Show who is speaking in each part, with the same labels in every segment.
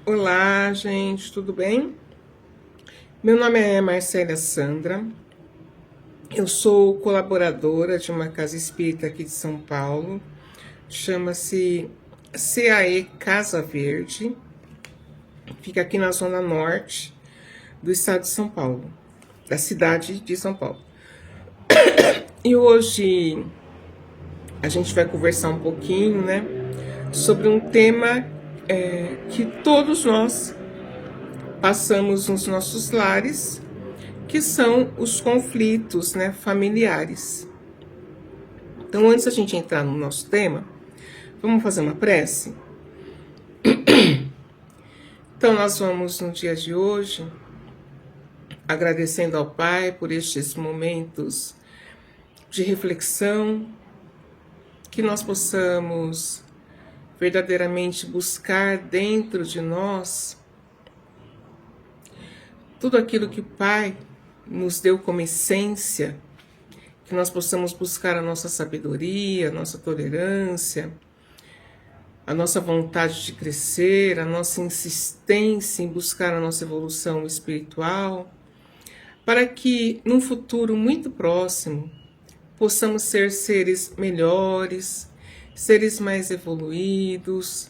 Speaker 1: Olá, gente, tudo bem? Meu nome é Marcélia Sandra, eu sou colaboradora de uma casa espírita aqui de São Paulo, chama-se CAE Casa Verde, fica aqui na zona norte do estado de São Paulo, da cidade de São Paulo. E hoje a gente vai conversar um pouquinho, né, sobre um tema que todos nós passamos nos nossos lares, que são os conflitos, né, familiares. Então, antes da gente entrar no nosso tema, vamos fazer uma prece? Então, nós vamos, no dia de hoje, agradecendo ao Pai por estes momentos de reflexão, que nós possamos verdadeiramente buscar dentro de nós tudo aquilo que o Pai nos deu como essência, que nós possamos buscar a nossa sabedoria, a nossa tolerância, a nossa vontade de crescer, a nossa insistência em buscar a nossa evolução espiritual, para que num futuro muito próximo possamos ser seres melhores, seres mais evoluídos,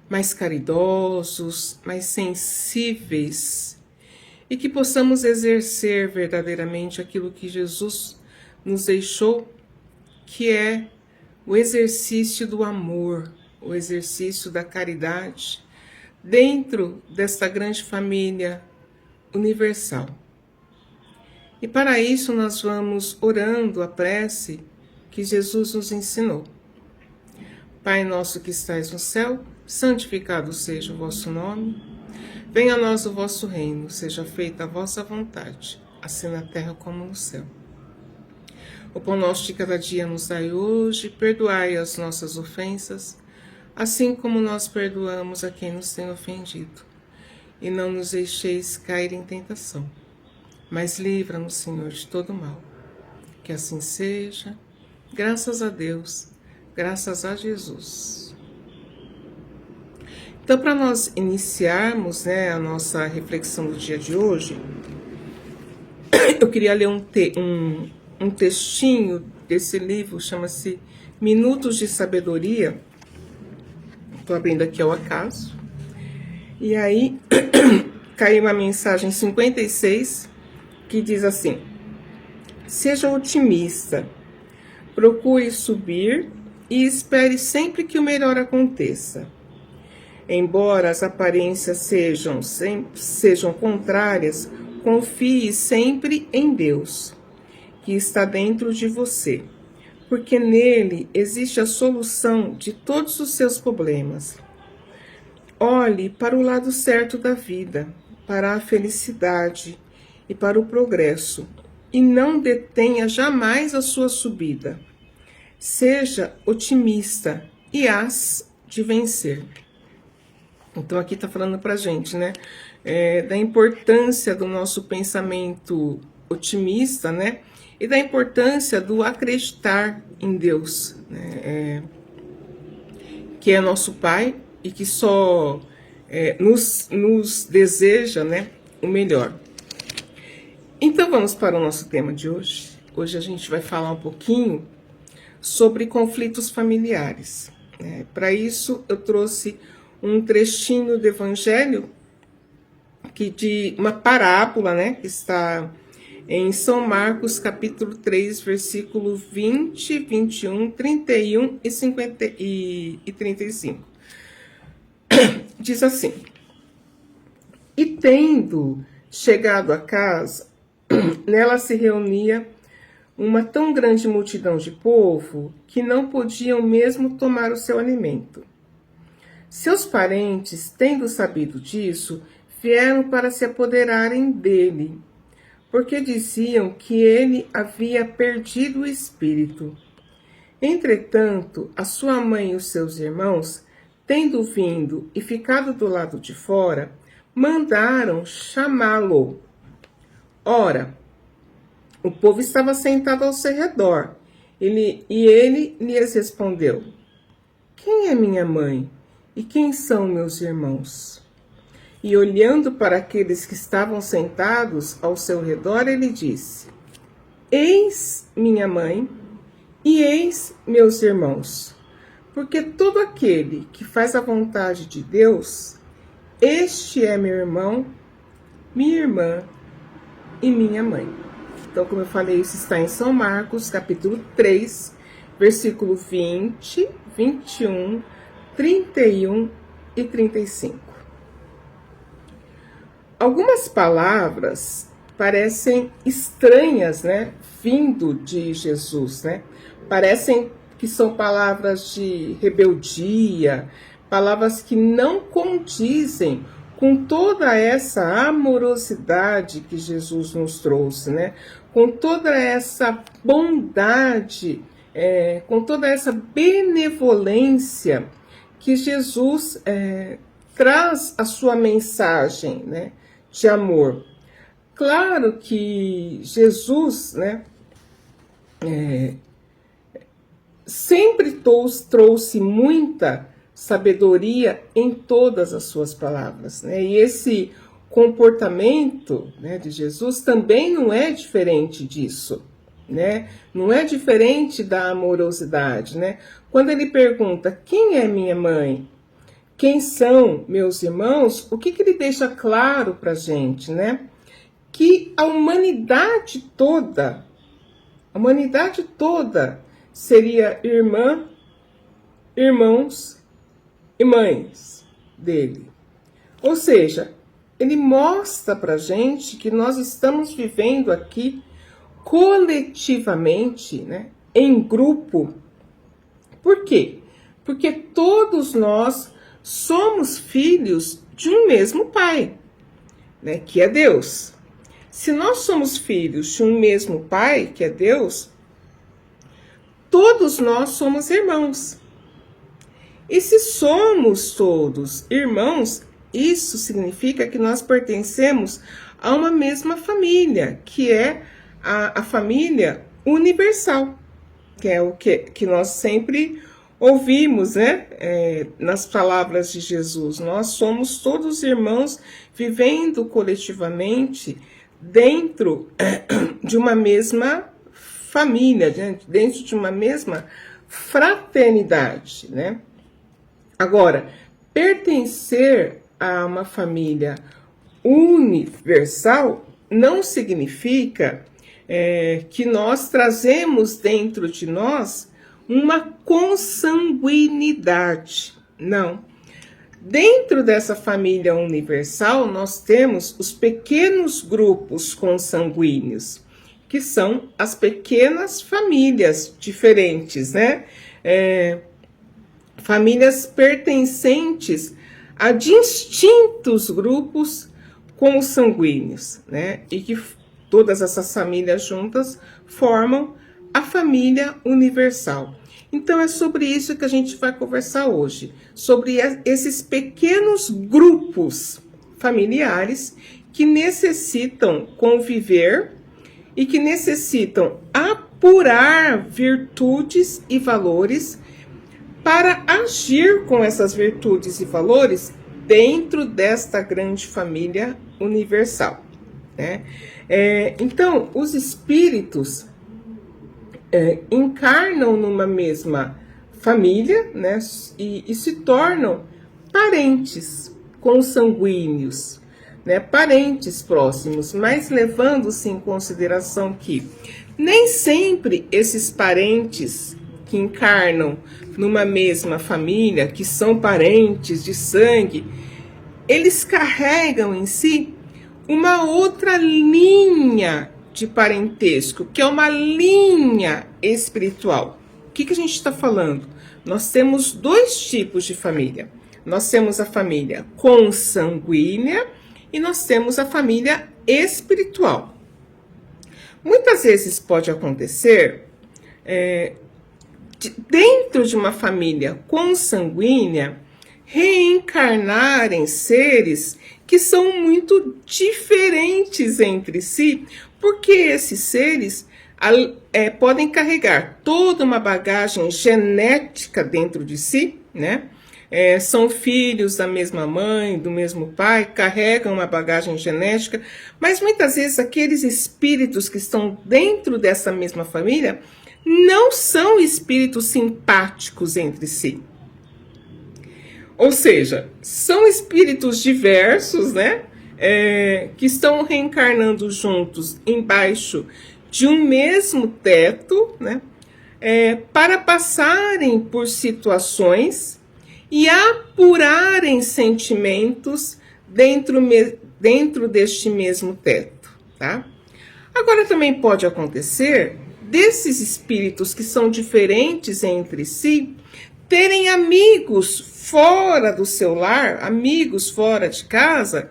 Speaker 1: mais caridosos, mais sensíveis, e que possamos exercer verdadeiramente aquilo que Jesus nos deixou, que é o exercício do amor, o exercício da caridade, dentro desta grande família universal. E para isso nós vamos orando a prece que Jesus nos ensinou. Pai nosso que estais no céu, santificado seja o vosso nome. Venha a nós o vosso reino, seja feita a vossa vontade, assim na terra como no céu. O pão nosso de cada dia nos dai hoje, perdoai as nossas ofensas, assim como nós perdoamos a quem nos tem ofendido. E não nos deixeis cair em tentação, mas livra-nos, Senhor, de todo mal. Que assim seja, graças a Deus, Graças a Jesus. Então, para nós iniciarmos, né, a nossa reflexão do dia de hoje, eu queria ler um textinho desse livro, chama-se Minutos de Sabedoria. Estou abrindo aqui ao acaso. E aí, caiu uma mensagem 56, que diz assim: seja otimista, procure subir e espere sempre que o melhor aconteça. Embora as aparências sejam contrárias, confie sempre em Deus, que está dentro de você, porque nele existe a solução de todos os seus problemas. Olhe para o lado certo da vida, para a felicidade e para o progresso, e não detenha jamais a sua subida. Seja otimista e hás de vencer. Então aqui está falando para a gente, né, da importância do nosso pensamento otimista, né, e da importância do acreditar em Deus, né, que é nosso Pai e que só nos deseja, né, o melhor. Então vamos para o nosso tema de hoje. Hoje a gente vai falar um pouquinho sobre conflitos familiares. Para isso eu trouxe um trechinho do Evangelho, de uma parábola, né, que está em São Marcos, capítulo 3, versículo 20, 21, 31 e 35. Diz assim: e tendo chegado a casa, nela se reunia uma tão grande multidão de povo que não podiam mesmo tomar o seu alimento. Seus parentes, tendo sabido disso, vieram para se apoderarem dele, porque diziam que ele havia perdido o espírito. Entretanto, a sua mãe e os seus irmãos, tendo vindo e ficado do lado de fora, mandaram chamá-lo. Ora, o povo estava sentado ao seu redor, e ele lhes respondeu: quem é minha mãe? E quem são meus irmãos? E olhando para aqueles que estavam sentados ao seu redor, ele disse: eis minha mãe e eis meus irmãos, porque todo aquele que faz a vontade de Deus, este é meu irmão, minha irmã e minha mãe. Então, como eu falei, isso está em São Marcos, capítulo 3, versículo 20, 21, 31 e 35. Algumas palavras parecem estranhas, né, vindo de Jesus, né? Parecem que são palavras de rebeldia, palavras que não condizem com toda essa amorosidade que Jesus nos trouxe, né? Com toda essa bondade, com toda essa benevolência que Jesus traz a sua mensagem, né, de amor. Claro que Jesus, né, sempre trouxe muita sabedoria em todas as suas palavras, né? E esse comportamento, né, de Jesus também não é diferente disso, né? Não é diferente da amorosidade, né? Quando ele pergunta: quem é minha mãe? Quem são meus irmãos? O que ele deixa claro para a gente, né? Que a humanidade toda seria irmã, irmãos e mães dele. Ou seja, ele mostra para a gente que nós estamos vivendo aqui coletivamente, né, em grupo. Por quê? Porque todos nós somos filhos de um mesmo Pai, né, que é Deus. Se nós somos filhos de um mesmo Pai, que é Deus, todos nós somos irmãos. E se somos todos irmãos, isso significa que nós pertencemos a uma mesma família, que é a família universal, que é o que nós sempre ouvimos, né, nas palavras de Jesus, nós somos todos irmãos vivendo coletivamente dentro de uma mesma família, dentro de uma mesma fraternidade, né? Agora, pertencer a uma família universal não significa que nós trazemos dentro de nós uma consanguinidade. Não. Dentro dessa família universal, nós temos os pequenos grupos consanguíneos, que são as pequenas famílias diferentes, né? Famílias pertencentes a distintos grupos consanguíneos, né? E que todas essas famílias juntas formam a família universal. Então é sobre isso que a gente vai conversar hoje, sobre esses pequenos grupos familiares que necessitam conviver e que necessitam apurar virtudes e valores para agir com essas virtudes e valores dentro desta grande família universal, né? Então, os espíritos encarnam numa mesma família, né? E se tornam parentes consanguíneos, né? Parentes próximos, mas levando-se em consideração que nem sempre esses parentes que encarnam numa mesma família, que são parentes de sangue, eles carregam em si uma outra linha de parentesco, que é uma linha espiritual. O que a gente está falando? Nós temos dois tipos de família. Nós temos a família consanguínea e nós temos a família espiritual. Muitas vezes pode acontecer dentro de uma família consanguínea, reencarnarem seres que são muito diferentes entre si, porque esses seres podem carregar toda uma bagagem genética dentro de si, né? São filhos da mesma mãe, do mesmo pai, carregam uma bagagem genética, mas muitas vezes aqueles espíritos que estão dentro dessa mesma família não são espíritos simpáticos entre si. Ou seja, são espíritos diversos, né? Que estão reencarnando juntos embaixo de um mesmo teto, né? Para passarem por situações e apurarem sentimentos dentro deste mesmo teto, tá? Agora também pode acontecer desses espíritos que são diferentes entre si terem amigos fora do seu lar, amigos fora de casa,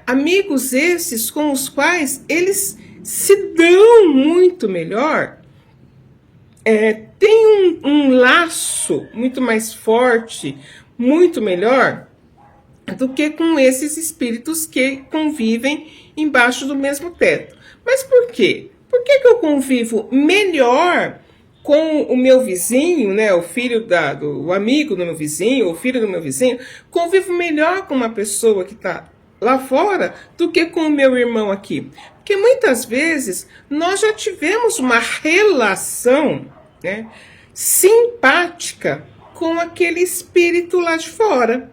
Speaker 1: amigos esses com os quais eles se dão muito melhor, tem um laço muito mais forte, muito melhor do que com esses espíritos que convivem embaixo do mesmo teto. Mas por quê? Por que eu convivo melhor com o meu vizinho, né, o filho o amigo do meu vizinho, o filho do meu vizinho, convivo melhor com uma pessoa que está lá fora do que com o meu irmão aqui? Porque muitas vezes nós já tivemos uma relação, né, simpática com aquele espírito lá de fora.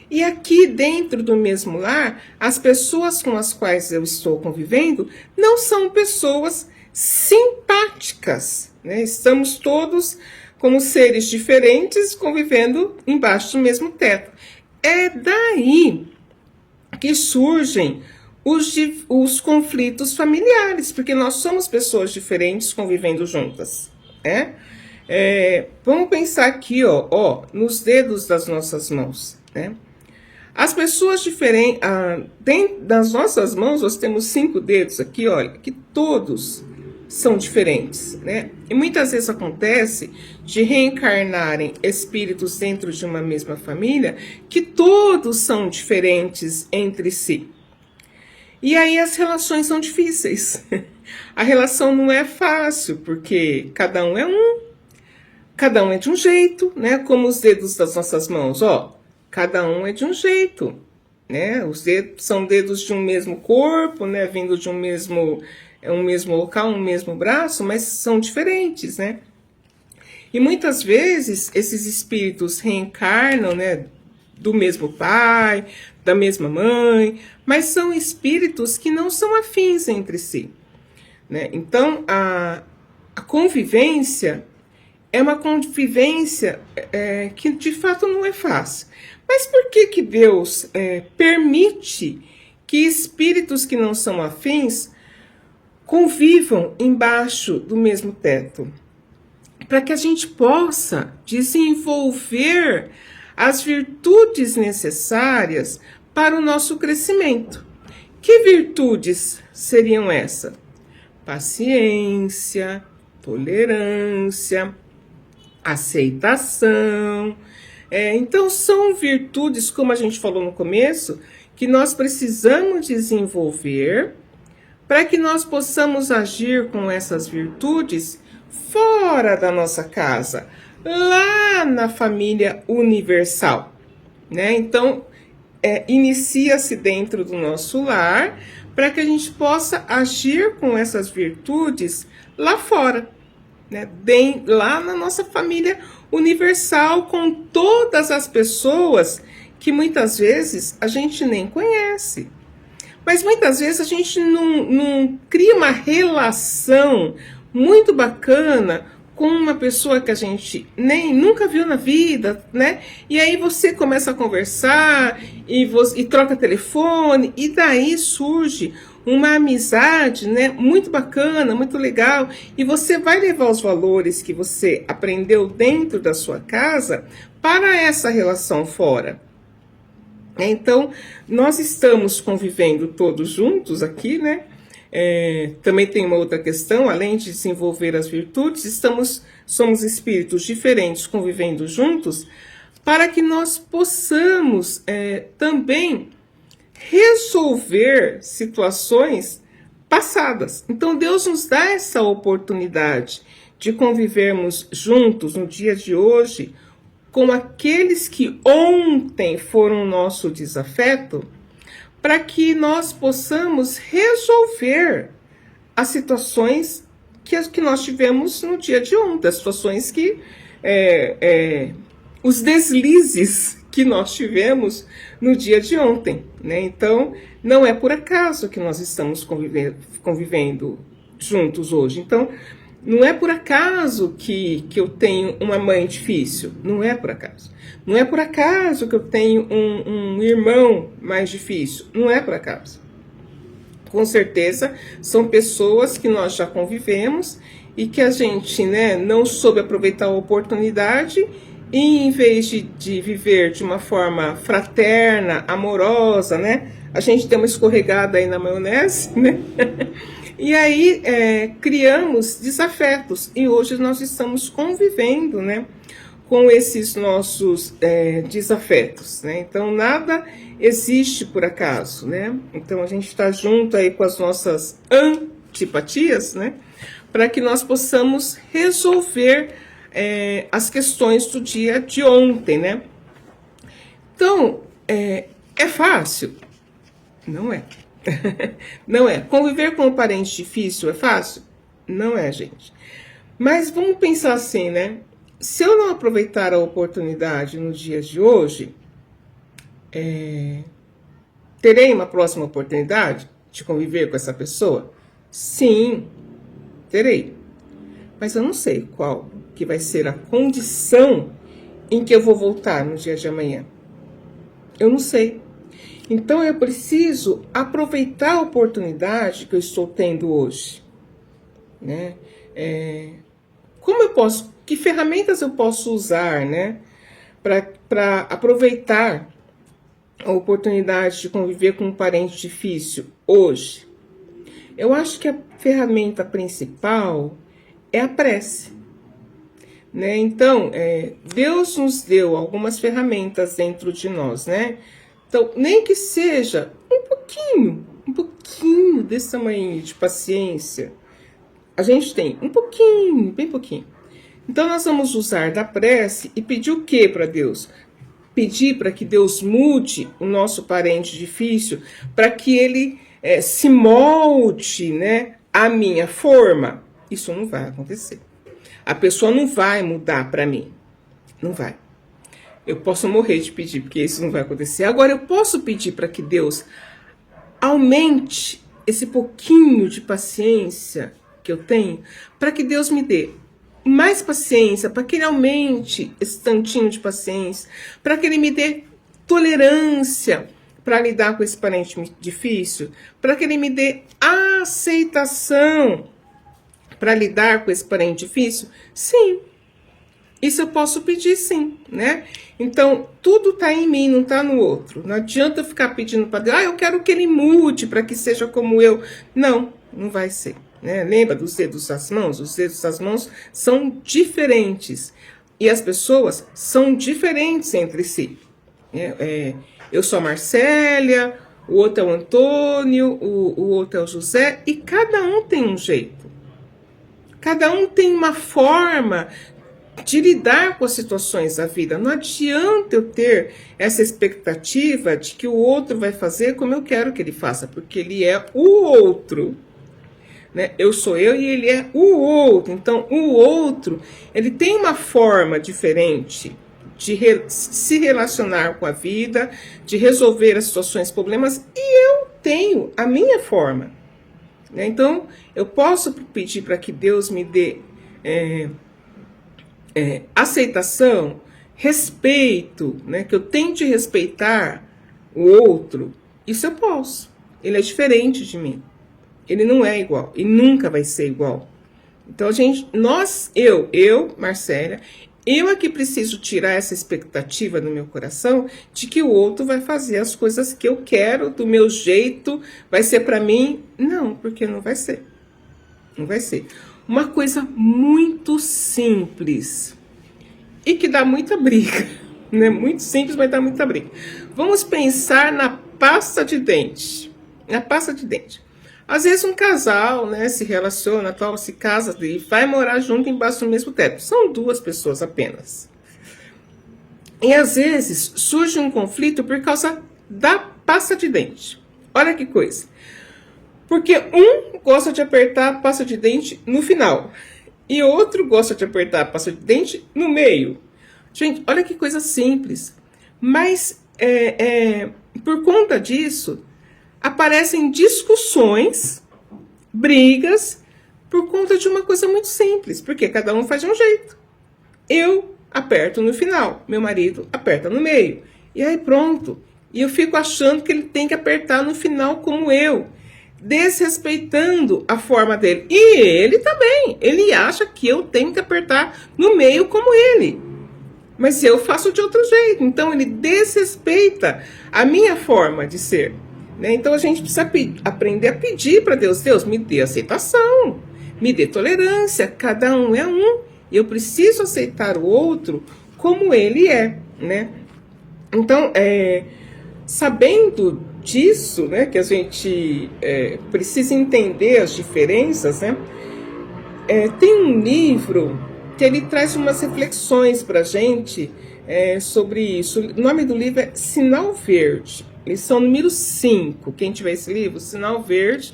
Speaker 1: E aqui dentro do mesmo lar, as pessoas com as quais eu estou convivendo não são pessoas simpáticas, né? Estamos todos como seres diferentes convivendo embaixo do mesmo teto. É daí que surgem os conflitos familiares, porque nós somos pessoas diferentes convivendo juntas, né? Vamos pensar aqui, ó, nos dedos das nossas mãos, né? As pessoas diferentes, dentro das nossas mãos nós temos 5 dedos aqui, olha, que todos são diferentes, né? E muitas vezes acontece de reencarnarem espíritos dentro de uma mesma família que todos são diferentes entre si. E aí as relações são difíceis. A relação não é fácil, porque cada um é um. Cada um é de um jeito, né? Como os dedos das nossas mãos, ó. Cada um é de um jeito, né? Os dedos são dedos de um mesmo corpo, né? Vindo de um mesmo local, um mesmo braço, mas são diferentes, né? E muitas vezes esses espíritos reencarnam, né? Do mesmo pai, da mesma mãe, mas são espíritos que não são afins entre si, né? Então, a convivência é uma convivência que de fato não é fácil. Mas por que Deus permite que espíritos que não são afins convivam embaixo do mesmo teto? Para que a gente possa desenvolver as virtudes necessárias para o nosso crescimento. Que virtudes seriam essas? Paciência, tolerância, aceitação. Então, são virtudes, como a gente falou no começo, que nós precisamos desenvolver para que nós possamos agir com essas virtudes fora da nossa casa, lá na família universal, né? Então, inicia-se dentro do nosso lar para que a gente possa agir com essas virtudes lá fora, né? Bem, lá na nossa família universal, com todas as pessoas que muitas vezes a gente nem conhece. Mas muitas vezes a gente não cria uma relação muito bacana com uma pessoa que a gente nem nunca viu na vida, né? E aí você começa a conversar e troca telefone, e daí surge uma amizade, né? Muito bacana, muito legal, e você vai levar os valores que você aprendeu dentro da sua casa para essa relação fora. Então, nós estamos convivendo todos juntos aqui, né? Também tem uma outra questão, além de desenvolver as virtudes, somos espíritos diferentes convivendo juntos, para que nós possamos também resolver situações passadas. Então, Deus nos dá essa oportunidade de convivermos juntos no dia de hoje com aqueles que ontem foram nosso desafeto, para que nós possamos resolver as situações que nós tivemos no dia de ontem, as situações que os deslizes que nós tivemos no dia de ontem, né? Então, não é por acaso que nós estamos convivendo juntos hoje. Então, não é por acaso que eu tenho uma mãe difícil, não é por acaso. Não é por acaso que eu tenho um irmão mais difícil, não é por acaso. Com certeza, são pessoas que nós já convivemos e que a gente, né, não soube aproveitar a oportunidade, e em vez de viver de uma forma fraterna, amorosa, né, a gente deu uma escorregada aí na maionese, né? E aí criamos desafetos, e hoje nós estamos convivendo, né, com esses nossos desafetos, né? Então nada existe por acaso, né? Então a gente está junto aí com as nossas antipatias, né, para que nós possamos resolver as questões do dia de ontem, né? Então, é fácil? Não é. Não é. Conviver com um parente difícil é fácil? Não é, gente. Mas vamos pensar assim, né? Se eu não aproveitar a oportunidade no dia de hoje, terei uma próxima oportunidade de conviver com essa pessoa? Sim, terei. Mas eu não sei qual que vai ser a condição em que eu vou voltar no dia de amanhã. Eu não sei. Então eu preciso aproveitar a oportunidade que eu estou tendo hoje, né? Como eu posso, que ferramentas eu posso usar, né, para aproveitar a oportunidade de conviver com um parente difícil hoje? Eu acho que a ferramenta principal é a prece, né? Então, Deus nos deu algumas ferramentas dentro de nós, né? Então, nem que seja um pouquinho desse tamanho de paciência, a gente tem um pouquinho, bem pouquinho. Então nós vamos usar da prece e pedir o que para Deus? Pedir para que Deus mude o nosso parente difícil, para que ele se molde, né, à minha forma. Isso não vai acontecer. A pessoa não vai mudar para mim. Não vai. Eu posso morrer de pedir, porque isso não vai acontecer. Agora, eu posso pedir para que Deus aumente esse pouquinho de paciência que eu tenho, para que Deus me dê mais paciência, para que Ele aumente esse tantinho de paciência, para que Ele me dê tolerância para lidar com esse parente difícil, para que Ele me dê aceitação para lidar com esse parente difícil. Sim. Isso eu posso pedir, sim, né? Então, tudo está em mim, não está no outro. Não adianta eu ficar pedindo para Deus, eu quero que Ele mude para que seja como eu. Não, não vai ser. Né? Lembra dos dedos das mãos? Os dedos das mãos são diferentes. E as pessoas são diferentes entre si. Eu sou a Marcélia, o outro é o Antônio, o outro é o José, e cada um tem um jeito. Cada um tem uma forma de lidar com as situações da vida. Não adianta eu ter essa expectativa de que o outro vai fazer como eu quero que ele faça, porque ele é o outro. Né? Eu sou eu e ele é o outro. Então, o outro, ele tem uma forma diferente de se relacionar com a vida, de resolver as situações, problemas, e eu tenho a minha forma. Né? Então, eu posso pedir para que Deus me dê aceitação, respeito, né? Que eu tente respeitar o outro. Isso eu posso. Ele é diferente de mim. Ele não é igual e nunca vai ser igual. Então, eu, Marcélia, eu é que preciso tirar essa expectativa do meu coração de que o outro vai fazer as coisas que eu quero, do meu jeito, vai ser para mim. Não, porque não vai ser. Não vai ser. Uma coisa muito simples e que dá muita briga, né? Muito simples, mas dá muita briga. Vamos pensar na pasta de dente. Na pasta de dente. Às vezes um casal, né, se relaciona, se casa e vai morar junto embaixo do mesmo teto. São duas pessoas apenas. E às vezes surge um conflito por causa da pasta de dente. Olha que coisa. Porque um gosta de apertar a pasta de dente no final. E outro gosta de apertar a pasta de dente no meio. Gente, olha que coisa simples. Mas por conta disso, aparecem discussões, brigas, por conta de uma coisa muito simples. Porque cada um faz de um jeito. Eu aperto no final, meu marido aperta no meio. E aí pronto. E eu fico achando que ele tem que apertar no final como eu, desrespeitando a forma dele. E ele também. Ele acha que eu tenho que apertar no meio como ele. Mas eu faço de outro jeito. Então ele desrespeita a minha forma de ser. Né? Então a gente precisa aprender a pedir para Deus. Deus, me dê aceitação. Me dê tolerância. Cada um é um. E eu preciso aceitar o outro como ele é. Né? Então, sabendo disso, né, que a gente precisa entender as diferenças, né? Tem um livro que ele traz umas reflexões para a gente sobre isso. O nome do livro é Sinal Verde, lição número 5. Quem tiver esse livro, Sinal Verde,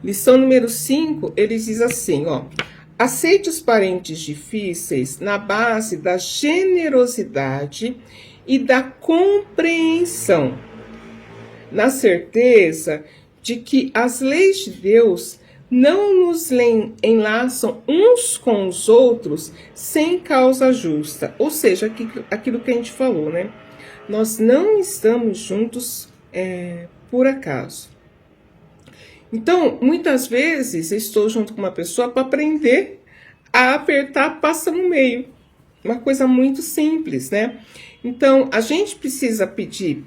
Speaker 1: lição número 5, ele diz assim, ó: aceite os parentes difíceis na base da generosidade e da compreensão, na certeza de que as leis de Deus não nos enlaçam uns com os outros sem causa justa. Ou seja, aquilo que a gente falou, né? Nós não estamos juntos por acaso. Então, muitas vezes, eu estou junto com uma pessoa para aprender a apertar a pasta no meio. Uma coisa muito simples, né? Então, a gente precisa pedir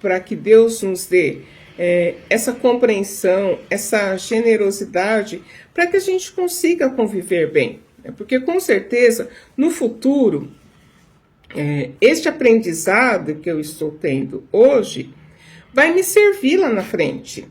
Speaker 1: para que Deus nos dê essa compreensão, essa generosidade, para que a gente consiga conviver bem. Porque, com certeza, no futuro, este aprendizado que eu estou tendo hoje vai me servir lá na frente.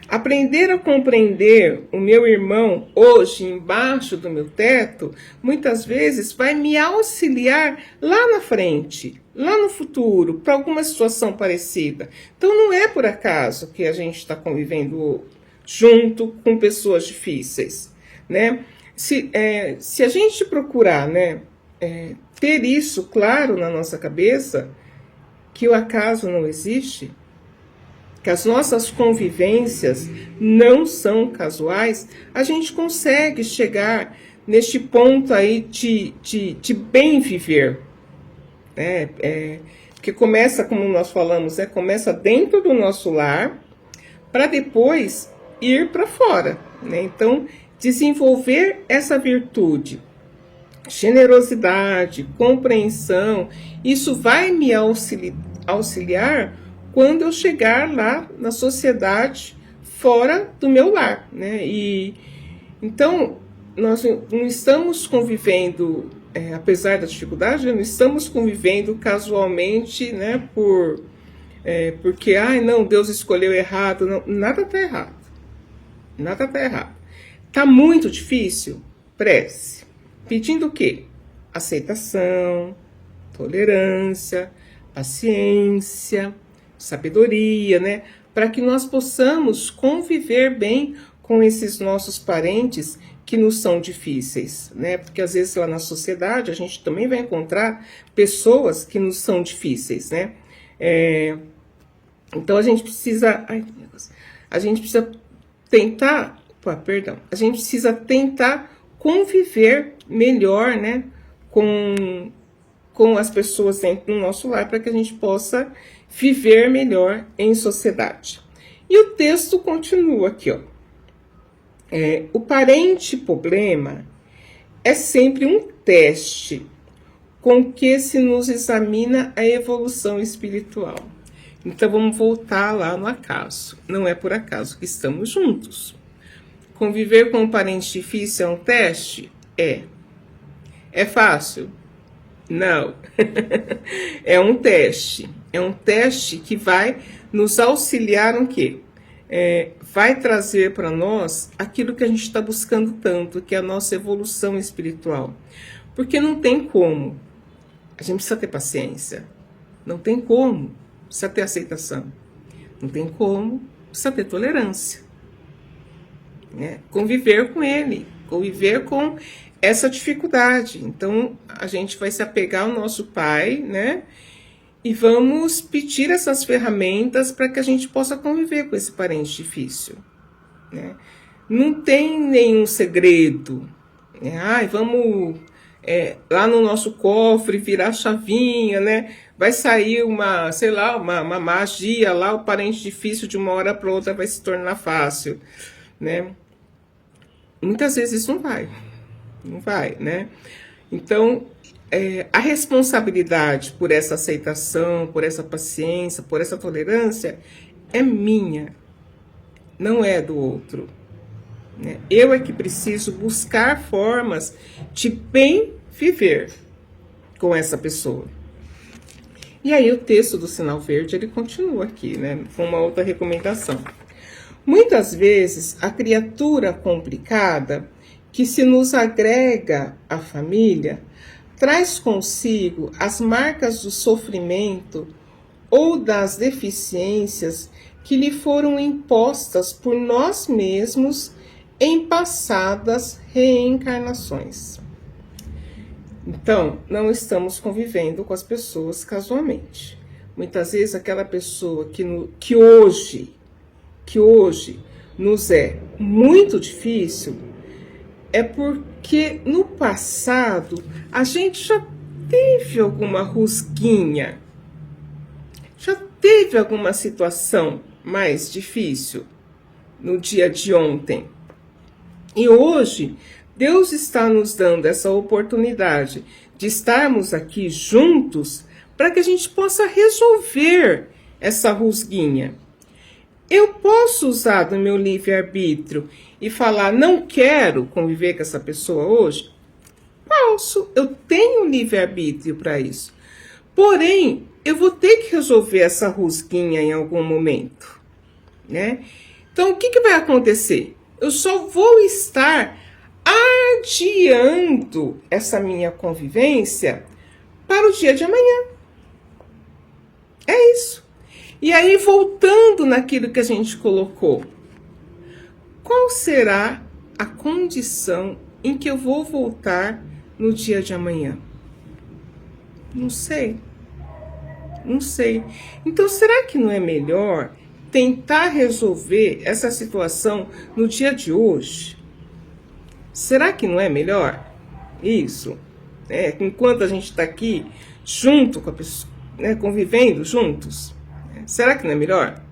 Speaker 1: Aprender a compreender o meu irmão hoje embaixo do meu teto, muitas vezes vai me auxiliar lá na frente, lá no futuro, para alguma situação parecida. Então não é por acaso que a gente está convivendo junto com pessoas difíceis, né? Se a gente procurar, né, ter isso claro na nossa cabeça, que o acaso não existe, que as nossas convivências não são casuais, a gente consegue chegar neste ponto aí de bem viver. Porque começa, como nós falamos, começa dentro do nosso lar, para depois ir para fora. Né? Então, desenvolver essa virtude, generosidade, compreensão, isso vai me auxiliar quando eu chegar lá na sociedade fora do meu lar, né? E então nós não estamos convivendo, apesar da dificuldade, não estamos convivendo casualmente, né? Porque não, Deus escolheu errado, não, nada está errado, nada está errado. Tá muito difícil, prece, pedindo o quê? Aceitação, tolerância, paciência, sabedoria, né? Para que nós possamos conviver bem com esses nossos parentes que nos são difíceis, né? Porque às vezes lá na sociedade a gente também vai encontrar pessoas que nos são difíceis, né? Então a gente precisa, a gente precisa tentar, a gente precisa tentar conviver melhor, né? Com as pessoas dentro do nosso lar, para que a gente possa viver melhor em sociedade. E o texto continua aqui, ó. O parente problema é sempre um teste com que se nos examina a evolução espiritual. Então vamos voltar lá no acaso. Não é por acaso que estamos juntos. Conviver com um parente difícil é um teste? É fácil? Não. É um teste. É um teste que vai nos auxiliar no quê? Vai trazer para nós aquilo que a gente está buscando tanto, que é a nossa evolução espiritual. Porque não tem como. A gente precisa ter paciência. Não tem como. Precisa ter aceitação. Não tem como. Precisa ter tolerância. Né? Conviver com ele. Conviver com essa dificuldade. Então, a gente vai se apegar ao nosso pai, né? E vamos pedir essas ferramentas para que a gente possa conviver com esse parente difícil. Né? Não tem nenhum segredo. Né? Vamos lá no nosso cofre virar chavinha, né? Vai sair uma, sei lá, uma magia lá, o parente difícil de uma hora para outra vai se tornar fácil. Né? Muitas vezes isso não vai. Não vai, né? Então, a responsabilidade por essa aceitação, por essa paciência, por essa tolerância é minha, não é do outro. Né? Eu é que preciso buscar formas de bem viver com essa pessoa. E aí o texto do Sinal Verde, ele continua aqui, né? Com uma outra recomendação. Muitas vezes, a criatura complicada que se nos agrega à família traz consigo as marcas do sofrimento ou das deficiências que lhe foram impostas por nós mesmos em passadas reencarnações. Então, não estamos convivendo com as pessoas casualmente. Muitas vezes aquela pessoa que hoje nos é muito difícil é porque no passado a gente já teve alguma rusguinha, já teve alguma situação mais difícil no dia de ontem. E hoje Deus está nos dando essa oportunidade de estarmos aqui juntos para que a gente possa resolver essa rusguinha. Eu posso usar do meu livre-arbítrio e falar, não quero conviver com essa pessoa hoje? Posso, eu tenho livre-arbítrio para isso. Porém, eu vou ter que resolver essa rusguinha em algum momento, né? Então, o que, que vai acontecer? Eu só vou estar adiando essa minha convivência para o dia de amanhã. É isso. E aí, voltando naquilo que a gente colocou, qual será a condição em que eu vou voltar no dia de amanhã? Não sei. Não sei. Então, será que não é melhor tentar resolver essa situação no dia de hoje? Será que não é melhor isso? Enquanto a gente está aqui junto com a pessoa, convivendo juntos, será que não é melhor?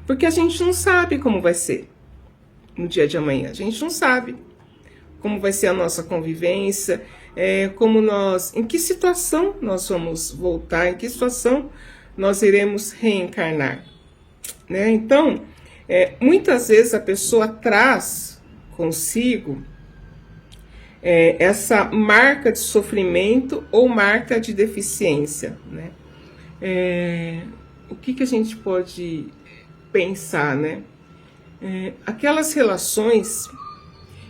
Speaker 1: Porque a gente não sabe como vai ser no dia de amanhã. A gente não sabe como vai ser a nossa convivência, em que situação nós vamos voltar, em que situação nós iremos reencarnar. Então, muitas vezes a pessoa traz consigo essa marca de sofrimento ou marca de deficiência. O que a gente pode pensar, aquelas relações,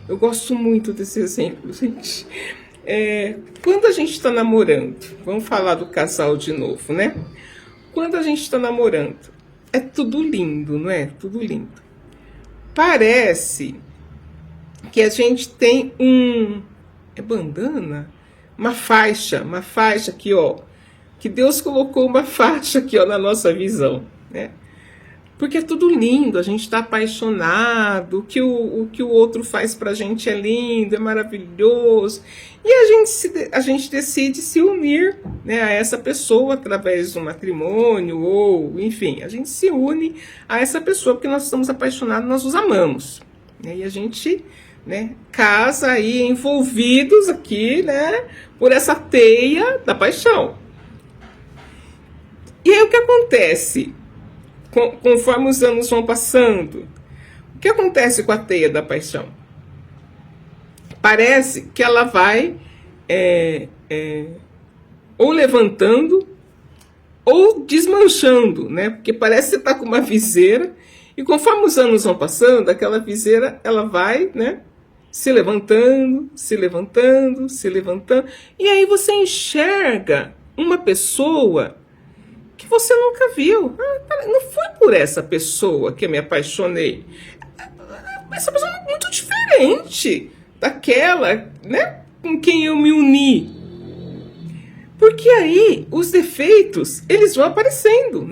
Speaker 1: eu gosto muito desse exemplo, gente. Quando a gente está namorando, vamos falar do casal de novo, Quando a gente está namorando, é tudo lindo, não é? Tudo lindo. Parece que a gente tem bandana? Uma faixa aqui, ó. Que Deus colocou uma faixa aqui, ó, na nossa visão, Porque é tudo lindo, a gente está apaixonado, o que o outro faz pra gente é lindo, é maravilhoso. E a gente decide se unir a essa pessoa através do matrimônio, ou enfim, a gente se une a essa pessoa porque nós estamos apaixonados, nós os amamos. E a gente casa aí envolvidos aqui por essa teia da paixão. E aí o que acontece? Conforme os anos vão passando, o que acontece com a teia da paixão? Parece que ela vai ou levantando ou desmanchando, Porque parece que você está com uma viseira e conforme os anos vão passando, aquela viseira ela vai, se levantando, se levantando, se levantando, e aí você enxerga uma pessoa que você nunca viu. Não foi por essa pessoa que eu me apaixonei. Essa pessoa é muito diferente daquela, com quem eu me uni. Porque aí os defeitos, eles vão aparecendo,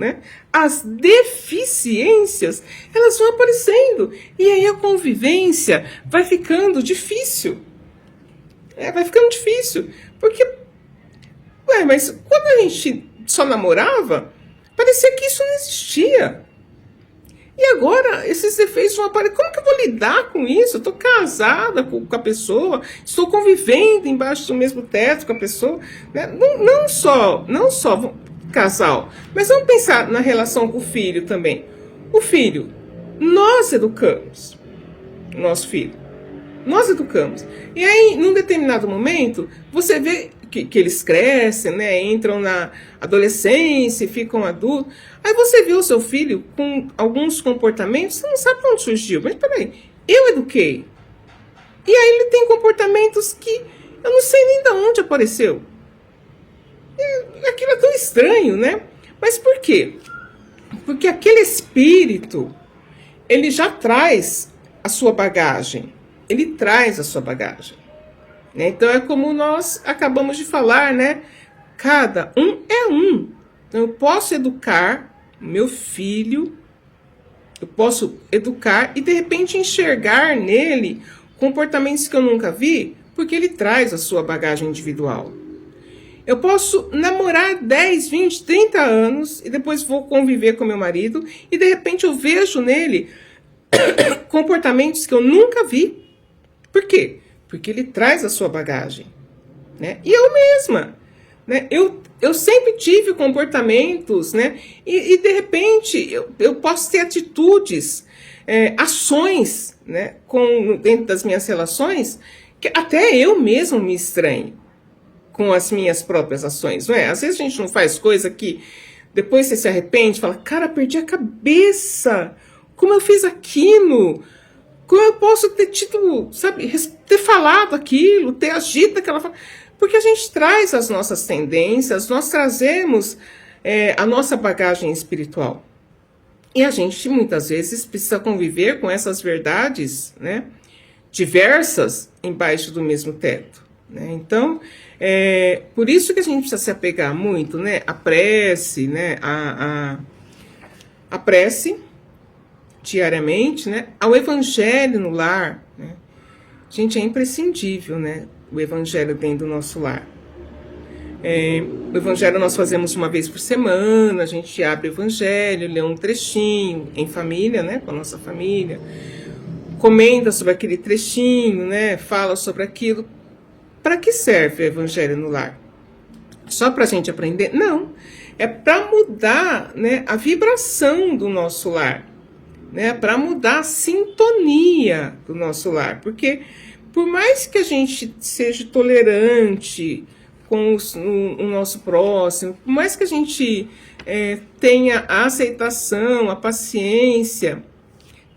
Speaker 1: As deficiências, elas vão aparecendo. E aí a convivência vai ficando difícil. Vai ficando difícil. Porque, mas quando a gente só namorava, parecia que isso não existia. E agora, esses defeitos vão aparecer. Como que eu vou lidar com isso? Eu estou casada com a pessoa, estou convivendo embaixo do mesmo teto com a pessoa. Não só casal, mas vamos pensar na relação com o filho também. O filho, nós educamos o nosso filho. Nós educamos. E aí, num determinado momento, você vê que eles crescem, entram na adolescência, ficam adultos. Aí você vê o seu filho com alguns comportamentos, você não sabe de onde surgiu. Mas peraí, eu eduquei. E aí ele tem comportamentos que eu não sei nem de onde apareceu. Aquilo é tão estranho, Mas por quê? Porque aquele espírito, ele já traz a sua bagagem. Ele traz a sua bagagem. Então é como nós acabamos de falar, Cada um é um. Então eu posso educar meu filho, eu posso educar e de repente enxergar nele comportamentos que eu nunca vi, porque ele traz a sua bagagem individual. Eu posso namorar 10, 20, 30 anos e depois vou conviver com meu marido e de repente eu vejo nele comportamentos que eu nunca vi. Por quê? Porque ele traz a sua bagagem. E eu mesma. Eu sempre tive comportamentos, e de repente eu posso ter atitudes, ações, dentro das minhas relações, que até eu mesmo me estranho com as minhas próprias ações, não é? Às vezes a gente não faz coisa que depois você se arrepende e fala, cara, perdi a cabeça, como eu fiz aquilo? Como eu posso ter tido, sabe, ter falado aquilo, ter agido daquela forma? Porque a gente traz as nossas tendências, nós trazemos a nossa bagagem espiritual. E a gente, muitas vezes, precisa conviver com essas verdades, né, diversas embaixo do mesmo teto. Né? Então, por isso que a gente precisa se apegar muito, né, à prece, né, a prece diariamente, né, ao evangelho no lar. Né? Gente, é imprescindível, né, o evangelho dentro do nosso lar. O evangelho nós fazemos uma vez por semana, a gente abre o evangelho, lê um trechinho em família, né, com a nossa família, comenta sobre aquele trechinho, né, fala sobre aquilo. Para que serve o evangelho no lar? Só para a gente aprender? Não, é para mudar, né, a vibração do nosso lar, né, para mudar a sintonia do nosso lar, porque por mais que a gente seja tolerante com o nosso próximo, por mais que a gente tenha a aceitação, a paciência,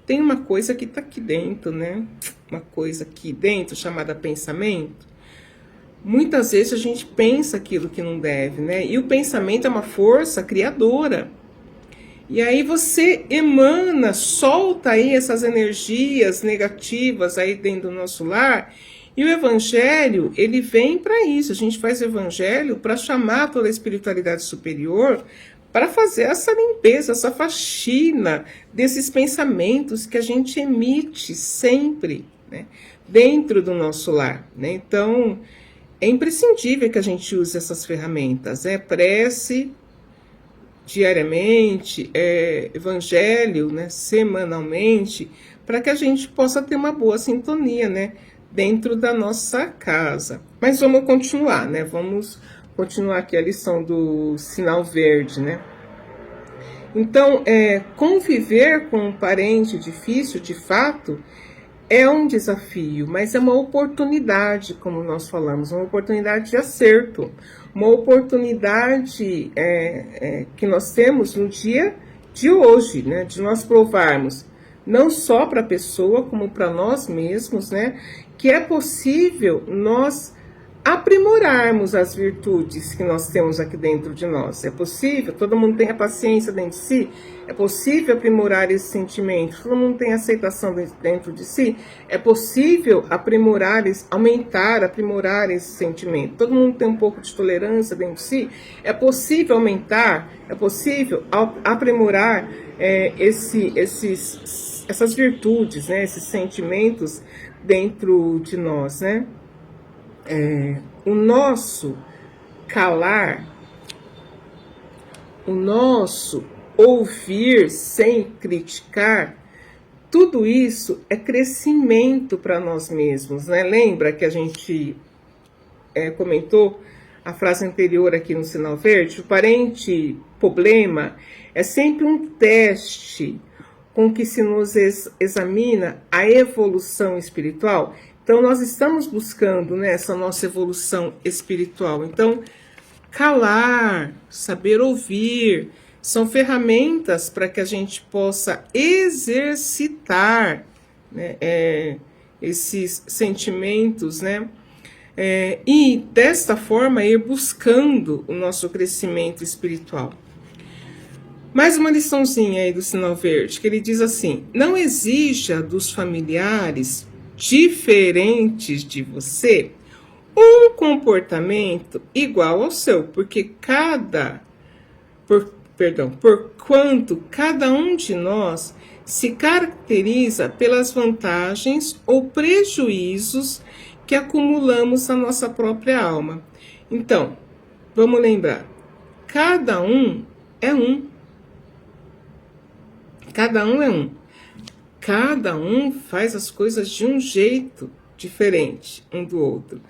Speaker 1: tem uma coisa que está aqui dentro, né? Uma coisa aqui dentro chamada pensamento. Muitas vezes a gente pensa aquilo que não deve, né? E o pensamento é uma força criadora. E aí você emana, solta aí essas energias negativas aí dentro do nosso lar. E o evangelho, ele vem para isso. A gente faz o evangelho para chamar toda a espiritualidade superior para fazer essa limpeza, essa faxina desses pensamentos que a gente emite sempre, né, dentro do nosso lar. Né? Então, é imprescindível que a gente use essas ferramentas. Prece diariamente, evangelho, né, semanalmente, para que a gente possa ter uma boa sintonia, né, dentro da nossa casa. Mas vamos continuar, né? Vamos continuar aqui a lição do sinal verde, né? Então, conviver com um parente difícil, de fato, é um desafio, mas é uma oportunidade, como nós falamos, uma oportunidade de acerto, uma oportunidade que nós temos no dia de hoje, né? De nós provarmos, não só para a pessoa, como para nós mesmos, né? Que é possível nós aprimorarmos as virtudes que nós temos aqui dentro de nós. É possível, todo mundo tem a paciência dentro de si, é possível aprimorar esse sentimento, todo mundo tem a aceitação dentro de si, é possível aprimorar, aprimorar esse sentimento, todo mundo tem um pouco de tolerância dentro de si, é possível aumentar, é possível aprimorar essas virtudes, né, esses sentimentos dentro de nós, né? O nosso calar, o nosso ouvir sem criticar, tudo isso é crescimento para nós mesmos, né? Lembra que a gente comentou a frase anterior aqui no sinal verde? O parente problema é sempre um teste com que se nos examina a evolução espiritual. Então, nós estamos buscando, né, essa nossa evolução espiritual. Então, calar, saber ouvir, são ferramentas para que a gente possa exercitar, né, esses sentimentos, né, e desta forma ir buscando o nosso crescimento espiritual. Mais uma liçãozinha aí do sinal verde, que ele diz assim: não exija dos familiares diferentes de você um comportamento igual ao seu, porque porquanto cada um de nós se caracteriza pelas vantagens ou prejuízos que acumulamos na nossa própria alma. Então, vamos lembrar, cada um é um. Cada um é um. Cada um faz as coisas de um jeito diferente um do outro.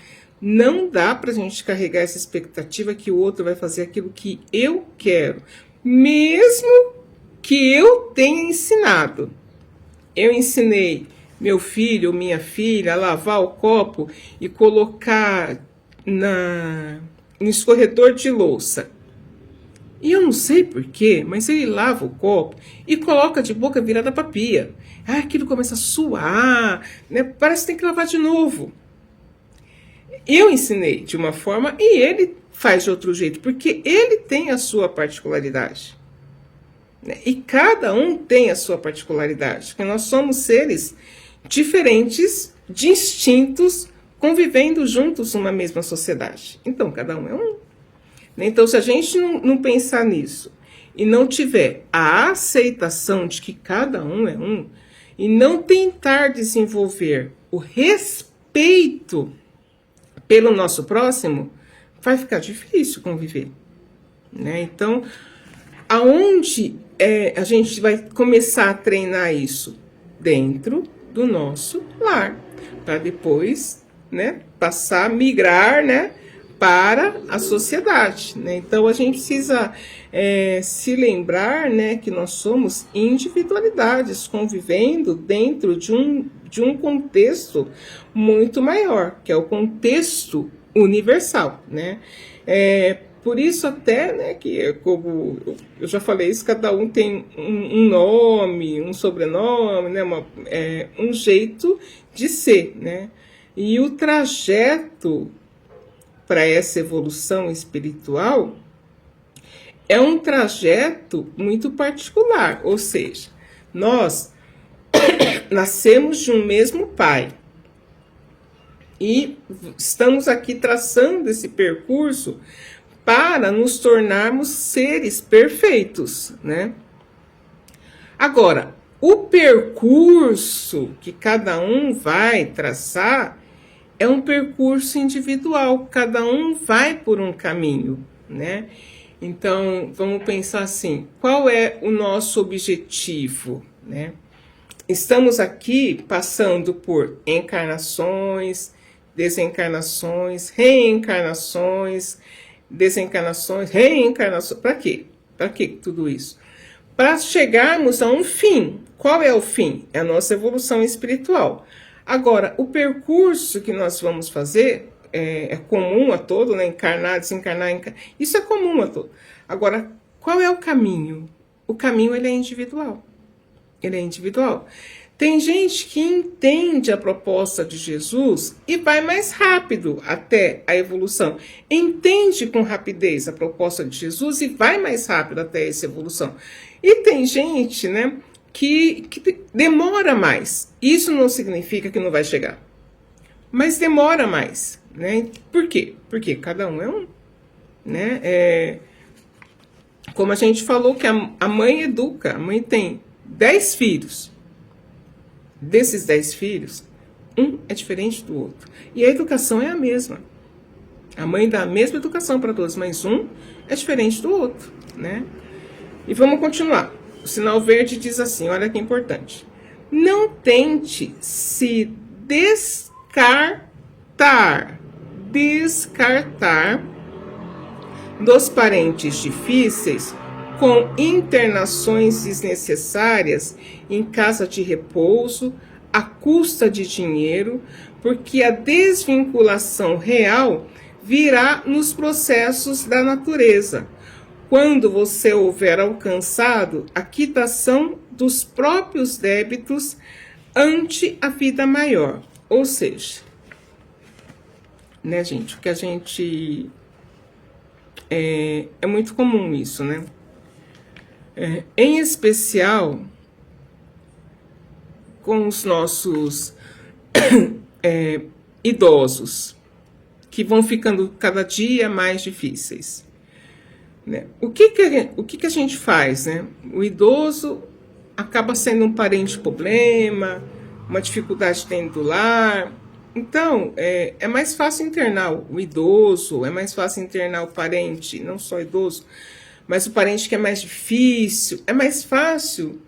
Speaker 1: Não dá pra gente carregar essa expectativa que o outro vai fazer aquilo que eu quero, mesmo que eu tenha ensinado. Eu ensinei meu filho ou minha filha a lavar o copo e colocar no escorredor de louça. E eu não sei porquê, mas ele lava o copo e coloca de boca virada para a pia. Ah, aquilo começa a suar, né? Parece que tem que lavar de novo. Eu ensinei de uma forma e ele faz de outro jeito, porque ele tem a sua particularidade. E cada um tem a sua particularidade, porque nós somos seres diferentes, distintos, convivendo juntos numa mesma sociedade. Então, cada um é um. Então, se a gente não pensar nisso e não tiver a aceitação de que cada um é um, e não tentar desenvolver o respeito pelo nosso próximo, vai ficar difícil conviver. Então, aonde a gente vai começar a treinar isso? Dentro do nosso lar, para depois, passar, migrar, para a sociedade. Então, a gente precisa se lembrar, que nós somos individualidades convivendo dentro de um contexto muito maior, que é o contexto universal, por isso até, que como eu já falei isso, cada um tem um nome, um sobrenome, um jeito de ser, E o trajeto para essa evolução espiritual é um trajeto muito particular, ou seja, nós nascemos de um mesmo pai e estamos aqui traçando esse percurso para nos tornarmos seres perfeitos, Agora, o percurso que cada um vai traçar é um percurso individual, cada um vai por um caminho, Então, vamos pensar assim, qual é o nosso objetivo, Estamos aqui passando por encarnações, desencarnações, reencarnações, desencarnações, reencarnações. Para quê? Para que tudo isso? Para chegarmos a um fim. Qual é o fim? É a nossa evolução espiritual. Agora, o percurso que nós vamos fazer é comum a todo, encarnar, desencarnar, isso é comum a todo. Agora, qual é o caminho? O caminho ele é individual. Ele é individual. Tem gente que entende a proposta de Jesus e vai mais rápido até a evolução. Entende com rapidez a proposta de Jesus e vai mais rápido até essa evolução. E tem gente, que demora mais. Isso não significa que não vai chegar. Mas demora mais, Por quê? Porque cada um é um, como a gente falou que a mãe educa, a mãe tem 10 filhos. Desses 10 filhos, um é diferente do outro. E a educação é a mesma. A mãe dá a mesma educação para todos, mas um é diferente do outro, E vamos continuar. O sinal verde diz assim, olha que importante. Não tente se descartar dos parentes difíceis com internações desnecessárias em casa de repouso, à custa de dinheiro, porque a desvinculação real virá nos processos da natureza, quando você houver alcançado a quitação dos próprios débitos ante a vida maior. Ou seja, gente, o que a gente... É muito comum isso, em especial com os nossos idosos, que vão ficando cada dia mais difíceis. O que a gente faz? O idoso acaba sendo um parente problema, uma dificuldade dentro do lar. Então, é mais fácil internar o idoso, é mais fácil internar o parente, não só idoso, mas o parente que é mais difícil, é mais fácil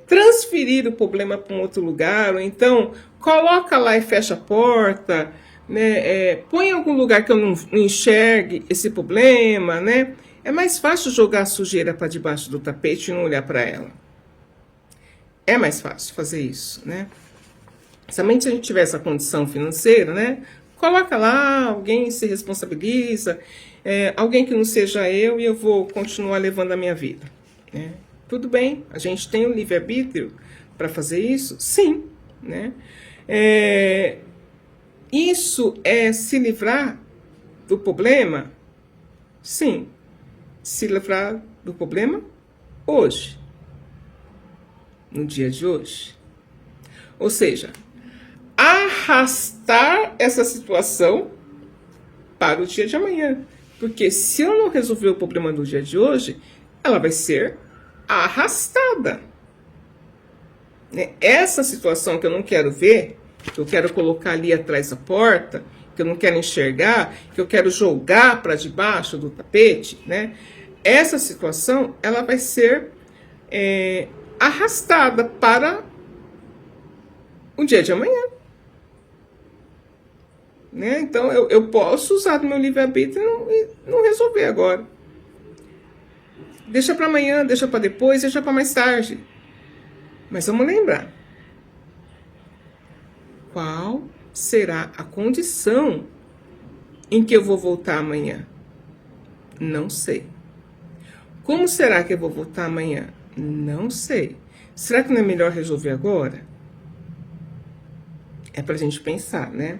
Speaker 1: transferir o problema para um outro lugar, ou então coloca lá e fecha a porta, põe em algum lugar que eu não enxergue esse problema, É mais fácil jogar a sujeira para debaixo do tapete e não olhar para ela. É mais fácil fazer isso, Somente se a gente tiver essa condição financeira, coloca lá, alguém se responsabiliza. alguém que não seja eu e eu vou continuar levando a minha vida. Né? Tudo bem, a gente tem o livre-arbítrio para fazer isso? Sim. Né? Isso é se livrar do problema? Sim. Se livrar do problema hoje. No dia de hoje. Ou seja, arrastar essa situação para o dia de amanhã. Porque se eu não resolver o problema do dia de hoje, ela vai ser arrastada. Essa situação que eu não quero ver, que eu quero colocar ali atrás da porta, que eu não quero enxergar, que eu quero jogar para debaixo do tapete, né? Essa situação, ela vai ser arrastada para o dia de amanhã. Né? Então, eu posso usar do meu livre-arbítrio e não resolver agora. Deixa para amanhã, deixa para depois, deixa para mais tarde. Mas vamos lembrar. Qual será a condição em que eu vou voltar amanhã? Não sei. Como será que eu vou voltar amanhã? Não sei. Será que não é melhor resolver agora? É para a gente pensar, né?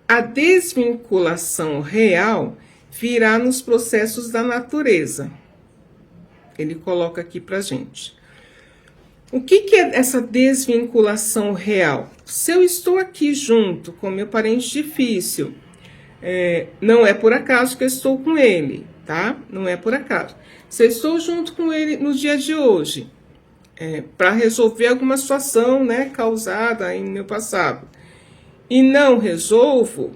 Speaker 1: A desvinculação real virá nos processos da natureza. Ele coloca aqui pra gente. O que é essa desvinculação real? Se eu estou aqui junto com meu parente difícil, não é por acaso que eu estou com ele, tá? Não é por acaso. Se eu estou junto com ele no dia de hoje, para resolver alguma situação, né, causada em meu passado, e não resolvo,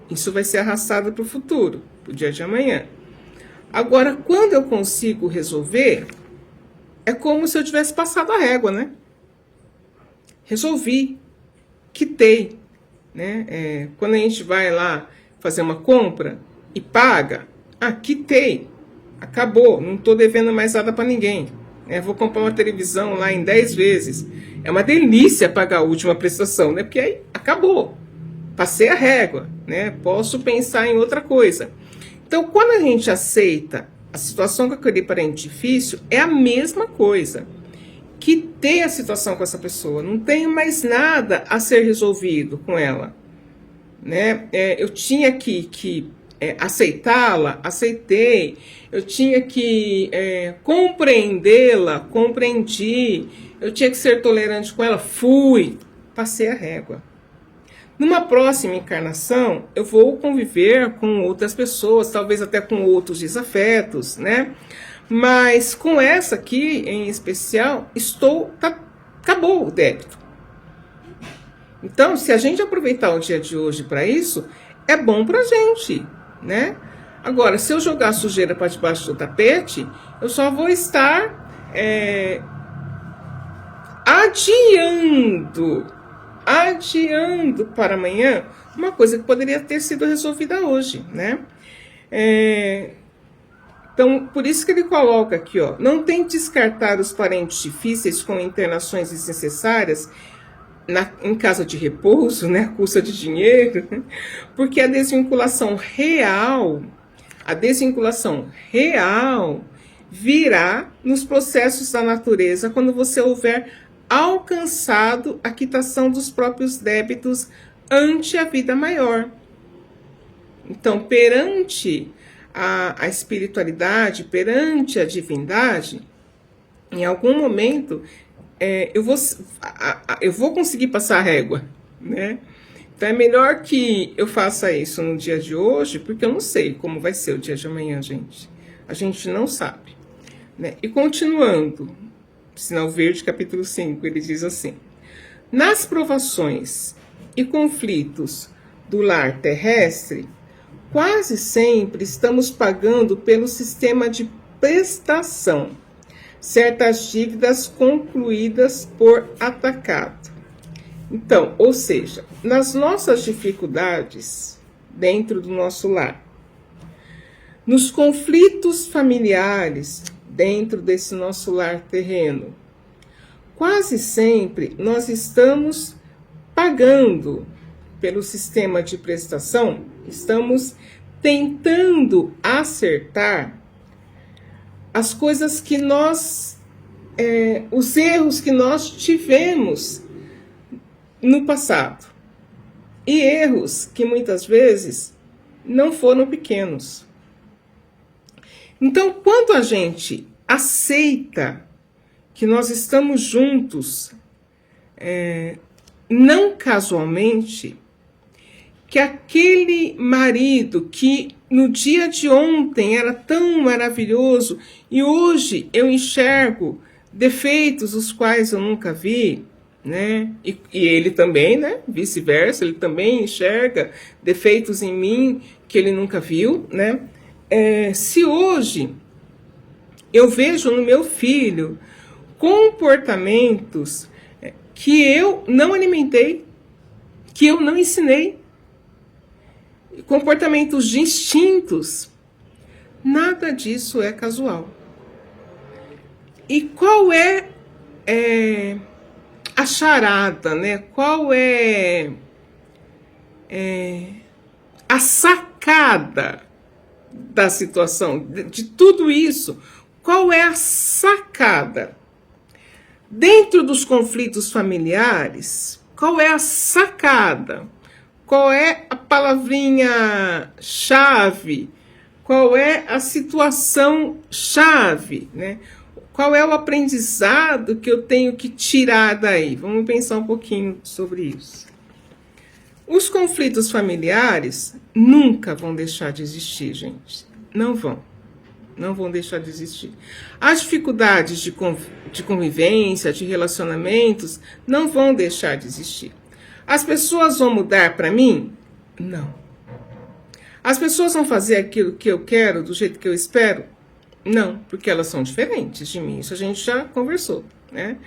Speaker 1: isso vai ser arrastado para o futuro, para o dia de amanhã. Agora, quando eu consigo resolver, é como se eu tivesse passado a régua, né? Resolvi, quitei, né? Quando a gente vai lá fazer uma compra e paga, quitei, acabou, não estou devendo mais nada para ninguém. Vou comprar uma televisão lá em 10 vezes. É uma delícia pagar a última prestação, né? Porque aí acabou, passei a régua, né? Posso pensar em outra coisa. Então, quando a gente aceita a situação com aquele parente difícil, é a mesma coisa. Quitei a situação com essa pessoa, não tenho mais nada a ser resolvido com ela. Né? Eu tinha que aceitá-la, aceitei. Eu tinha que compreendê-la, compreendi. Eu tinha que ser tolerante com ela, fui. Passei a régua. Numa próxima encarnação, eu vou conviver com outras pessoas, talvez até com outros desafetos, né? Mas com essa aqui, em especial, acabou o débito. Então, se a gente aproveitar o dia de hoje para isso, é bom pra gente, né? Agora, se eu jogar sujeira para debaixo do tapete, eu só vou estar adiando para amanhã uma coisa que poderia ter sido resolvida hoje, né? Então, por isso que ele coloca aqui, ó, não tente descartar os parentes difíceis com internações desnecessárias em casa de repouso, né, à custa de dinheiro, porque a desvinculação real virá nos processos da natureza quando você houver alcançado a quitação dos próprios débitos ante a vida maior. Então, perante a espiritualidade, perante a divindade, em algum momento eu vou conseguir passar a régua, né? Então é melhor que eu faça isso no dia de hoje, porque eu não sei como vai ser o dia de amanhã, gente. A gente não sabe, né? E continuando, Sinal Verde, capítulo 5, ele diz assim: nas provações e conflitos do lar terrestre, quase sempre estamos pagando pelo sistema de prestação certas dívidas concluídas por atacado. Então, ou seja, nas nossas dificuldades dentro do nosso lar, nos conflitos familiares dentro desse nosso lar terreno, quase sempre nós estamos pagando pelo sistema de prestação, estamos tentando acertar as coisas que nós, os erros que nós tivemos no passado. E erros que muitas vezes não foram pequenos. Então, quando a gente aceita que nós estamos juntos, não casualmente, que aquele marido que no dia de ontem era tão maravilhoso e hoje eu enxergo defeitos os quais eu nunca vi, né? E ele também, né? Vice-versa, ele também enxerga defeitos em mim que ele nunca viu, né? Se hoje eu vejo no meu filho comportamentos que eu não alimentei, que eu não ensinei, comportamentos de instintos, nada disso é casual. E qual é a charada, né? Qual é a sacada da situação, de tudo isso? Qual é a sacada? Dentro dos conflitos familiares, qual é a sacada? Qual é a palavrinha-chave? Qual é a situação-chave, né? Qual é o aprendizado que eu tenho que tirar daí? Vamos pensar um pouquinho sobre isso. Os conflitos familiares nunca vão deixar de existir, gente. Não vão. Não vão deixar de existir. As dificuldades de convivência, de relacionamentos, não vão deixar de existir. As pessoas vão mudar para mim? Não. As pessoas vão fazer aquilo que eu quero, do jeito que eu espero? Não, porque elas são diferentes de mim. Isso a gente já conversou, né?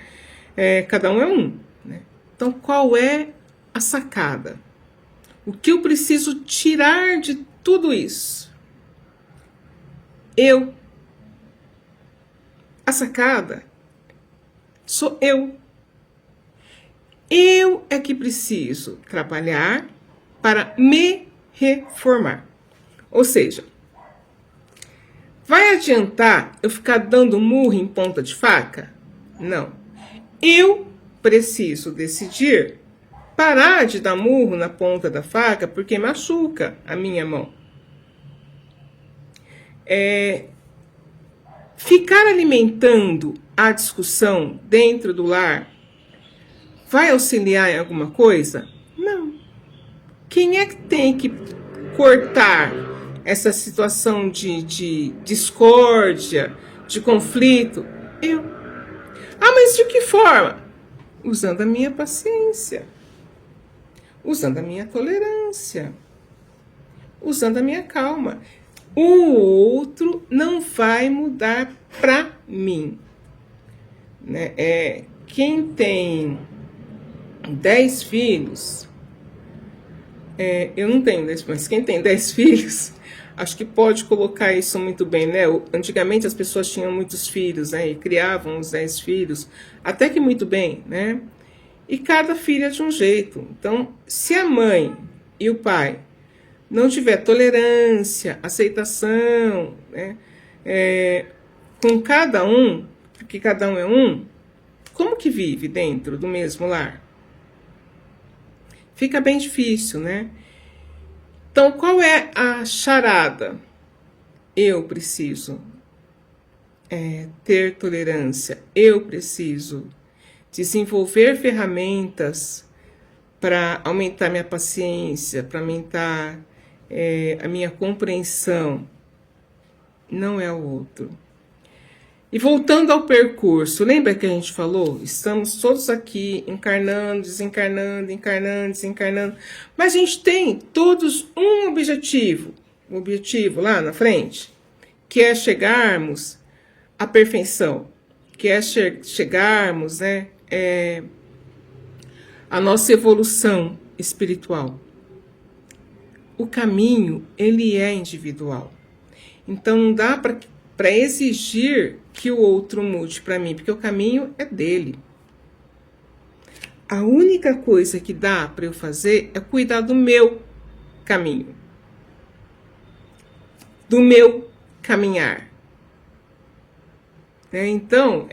Speaker 1: Cada um é um, né? Então, qual é a sacada? O que eu preciso tirar de tudo isso? Eu. A sacada sou eu. Eu é que preciso trabalhar para me reformar. Ou seja, vai adiantar eu ficar dando murro em ponta de faca? Não. Eu preciso decidir parar de dar murro na ponta da faca porque machuca a minha mão. Ficar alimentando a discussão dentro do lar vai auxiliar em alguma coisa? Não. Quem é que tem que cortar essa situação de discórdia, de conflito? Eu. Ah, mas de que forma? Usando a minha paciência, usando a minha tolerância, usando a minha calma. O outro não vai mudar para mim, né? Quem tem 10 filhos, eu não tenho 10, mas quem tem 10 filhos, acho que pode colocar isso muito bem, né? Antigamente as pessoas tinham muitos filhos, né? E criavam os 10 filhos, até que muito bem, né? E cada filho é de um jeito. Então, se a mãe e o pai não tiver tolerância, aceitação, né, com cada um, porque cada um é um, como que vive dentro do mesmo lar? Fica bem difícil, né? Então, qual é a charada? Eu preciso ter tolerância, eu preciso desenvolver ferramentas para aumentar minha paciência, para aumentar a minha compreensão. Não é o outro. E voltando ao percurso, lembra que a gente falou? Estamos todos aqui encarnando, desencarnando, encarnando, desencarnando. Mas a gente tem todos um objetivo lá na frente, que é chegarmos à perfeição, que é chegarmos, né, à nossa evolução espiritual. O caminho, ele é individual. Então não dá para exigir que o outro mude para mim, porque o caminho é dele. A única coisa que dá para eu fazer é cuidar do meu caminho, do meu caminhar. Né? Então,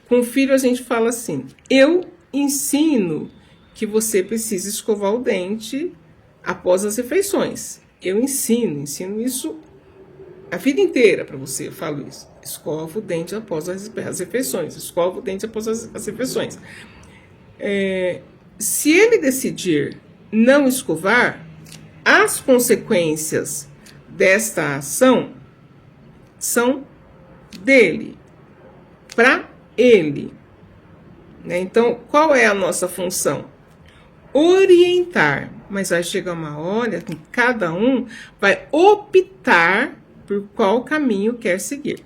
Speaker 1: com o filho a gente fala assim, eu ensino que você precisa escovar o dente após as refeições. Eu ensino isso a vida inteira para você, eu falo isso. Escova o dente após as refeições, escova o dente após as refeições. Se ele decidir não escovar, as consequências desta ação são dele, para ele. Né? Então, qual é a nossa função? Orientar, mas vai chegar uma hora que cada um vai optar por qual caminho quer seguir.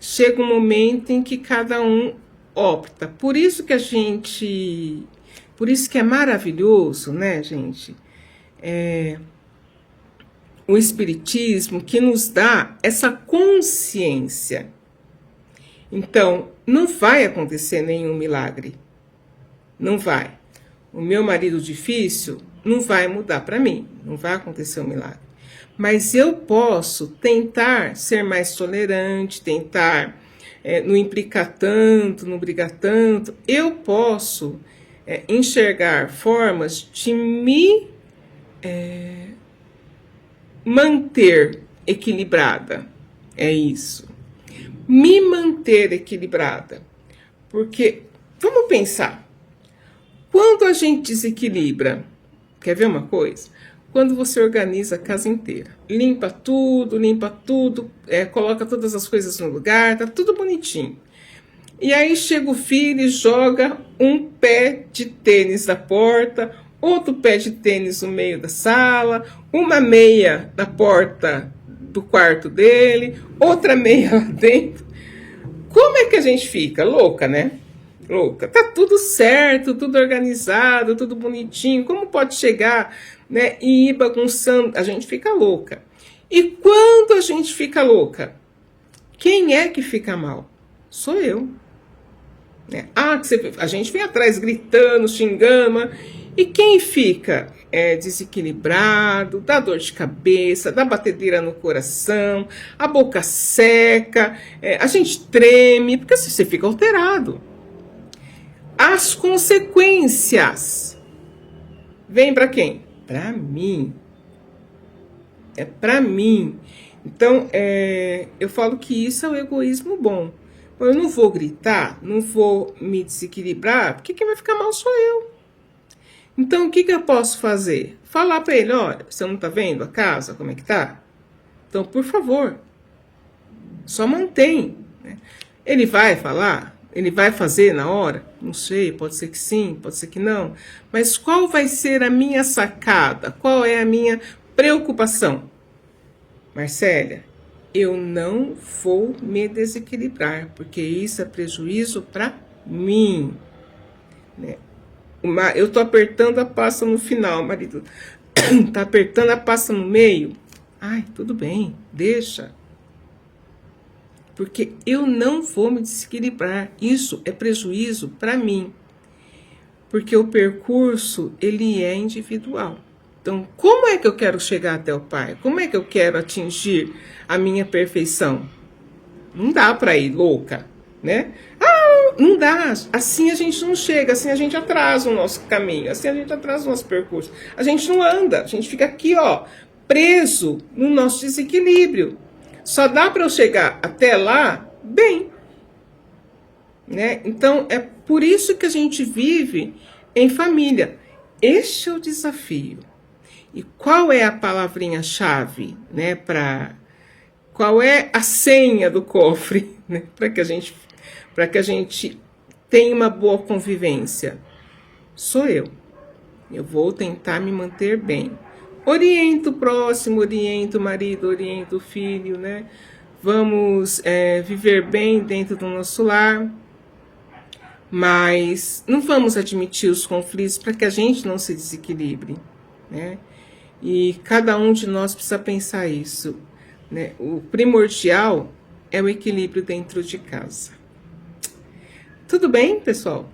Speaker 1: Chega um momento em que cada um opta. Por isso que é maravilhoso, né, gente? O Espiritismo que nos dá essa consciência. Então, não vai acontecer nenhum milagre. Não vai. O meu marido difícil não vai mudar para mim. Não vai acontecer um milagre. Mas eu posso tentar ser mais tolerante, tentar não implicar tanto, não brigar tanto. Eu posso enxergar formas de me manter equilibrada. É isso. Me manter equilibrada. Porque, vamos pensar, quando a gente desequilibra, quer ver uma coisa? Quando você organiza a casa inteira, limpa tudo, coloca todas as coisas no lugar, tá tudo bonitinho. E aí chega o filho e joga um pé de tênis da porta, outro pé de tênis no meio da sala, uma meia na porta do quarto dele, outra meia lá dentro. Como é que a gente fica? Louca, né? Louca. Tá tudo certo, tudo organizado, tudo bonitinho. Como pode chegar, né, e ir bagunçando? A gente fica louca. E quando a gente fica louca, quem é que fica mal? Sou eu. Né? A gente vem atrás gritando, xingando, e quem fica desequilibrado, dá dor de cabeça, dá batedeira no coração, a boca seca, a gente treme, porque você fica alterado. As consequências vêm para quem? Para mim. É para mim. Então, eu falo que isso é o egoísmo bom. Eu não vou gritar, não vou me desequilibrar, porque quem vai ficar mal sou eu. Então, o que eu posso fazer? Falar para ele, olha, você não tá vendo a casa, como é que tá? Então, por favor, só mantém. Né? Ele vai falar? Ele vai fazer na hora? Não sei, pode ser que sim, pode ser que não. Mas qual vai ser a minha sacada? Qual é a minha preocupação? Marcélia, eu não vou me desequilibrar, porque isso é prejuízo para mim. Né? Eu tô apertando a pasta no final, marido. Tá apertando a pasta no meio? Ai, tudo bem, deixa. Porque eu não vou me desequilibrar. Isso é prejuízo para mim. Porque o percurso, ele é individual. Então, como é que eu quero chegar até o Pai? Como é que eu quero atingir a minha perfeição? Não dá para ir louca, né? Não dá. Assim a gente não chega, assim a gente atrasa o nosso caminho, assim a gente atrasa o nosso percurso. A gente não anda, a gente fica aqui, ó, preso no nosso desequilíbrio. Só dá para eu chegar até lá bem. Né? Então, é por isso que a gente vive em família. Este é o desafio. E qual é a palavrinha-chave, né, qual é a senha do cofre, né, para que a gente tenha uma boa convivência? Sou eu. Eu vou tentar me manter bem. Oriento o próximo, oriento o marido, oriento o filho, né? Vamos viver bem dentro do nosso lar, mas não vamos admitir os conflitos para que a gente não se desequilibre, né? E cada um de nós precisa pensar isso, né? O primordial é o equilíbrio dentro de casa. Tudo bem, pessoal?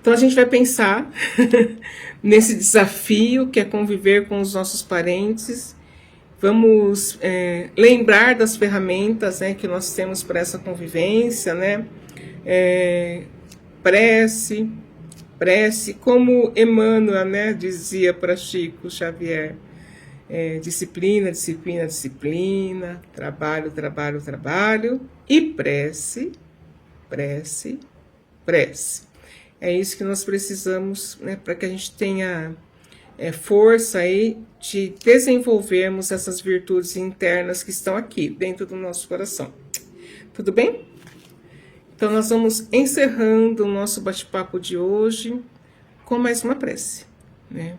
Speaker 1: Então a gente vai pensar nesse desafio que é conviver com os nossos parentes. Vamos lembrar das ferramentas, né, que nós temos para essa convivência, né? Prece, prece, como Emmanuel, né, dizia para Chico Xavier, disciplina, disciplina, disciplina, trabalho, trabalho, trabalho e prece, prece, prece. É isso que nós precisamos, né, para que a gente tenha força aí de desenvolvermos essas virtudes internas que estão aqui dentro do nosso coração. Tudo bem? Então nós vamos encerrando o nosso bate-papo de hoje com mais uma prece, né?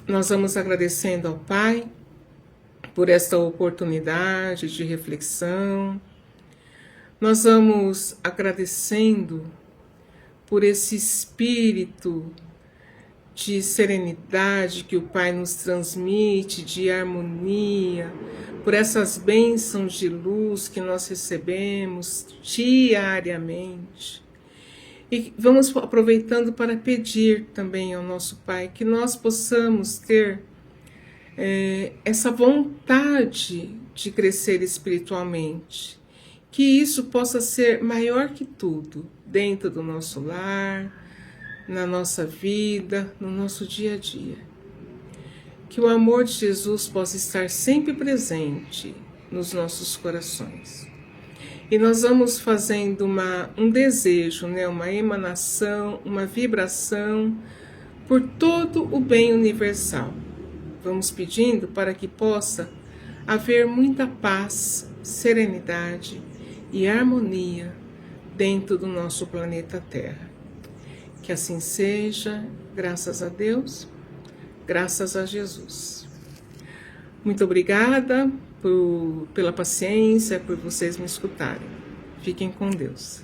Speaker 1: Nós vamos agradecendo ao Pai por esta oportunidade de reflexão. Nós vamos agradecendo por esse espírito de serenidade que o Pai nos transmite, de harmonia, por essas bênçãos de luz que nós recebemos diariamente. E vamos aproveitando para pedir também ao nosso Pai que nós possamos ter essa vontade de crescer espiritualmente, que isso possa ser maior que tudo, dentro do nosso lar, na nossa vida, no nosso dia a dia. Que o amor de Jesus possa estar sempre presente nos nossos corações. E nós vamos fazendo um desejo, né, uma emanação, uma vibração por todo o bem universal. Vamos pedindo para que possa haver muita paz, serenidade e harmonia dentro do nosso planeta Terra. Que assim seja, graças a Deus, graças a Jesus. Muito obrigada pela paciência, por vocês me escutarem. Fiquem com Deus.